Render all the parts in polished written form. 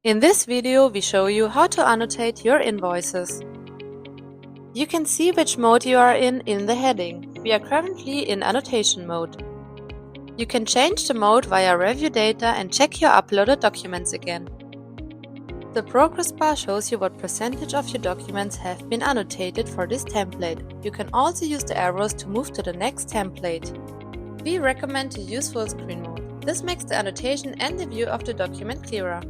In this video, we show you how to annotate your invoices. You can see which mode you are in the heading. We are currently in annotation mode. You can change the mode via Review Data and check your uploaded documents again. The progress bar shows you what percentage of your documents have been annotated for this template. You can also use the arrows to move to the next template. We recommend to use full screen mode. This makes the annotation and the view of the document clearer.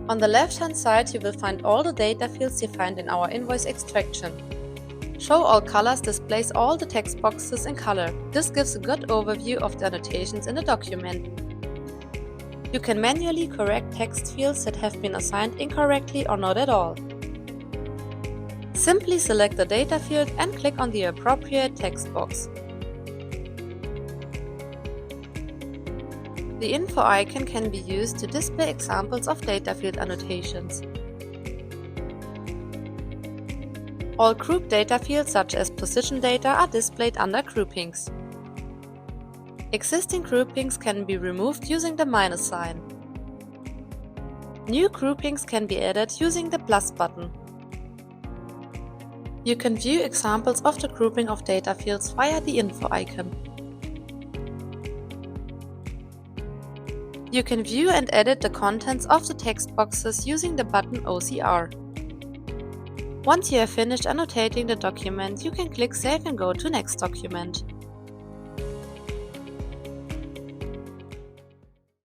On the left-hand side, you will find all the data fields defined in our invoice extraction. Show All Colors displays all the text boxes in color. This gives a good overview of the annotations in the document. You can manually correct text fields that have been assigned incorrectly or not at all. Simply select the data field and click on the appropriate text box. The info icon can be used to display examples of data field annotations. All group data fields such as position data are displayed under groupings. Existing groupings can be removed using the minus sign. New groupings can be added using the plus button. You can view examples of the grouping of data fields via the info icon. You can view and edit the contents of the text boxes using the button OCR. Once you have finished annotating the document, you can click Save and go to Next document.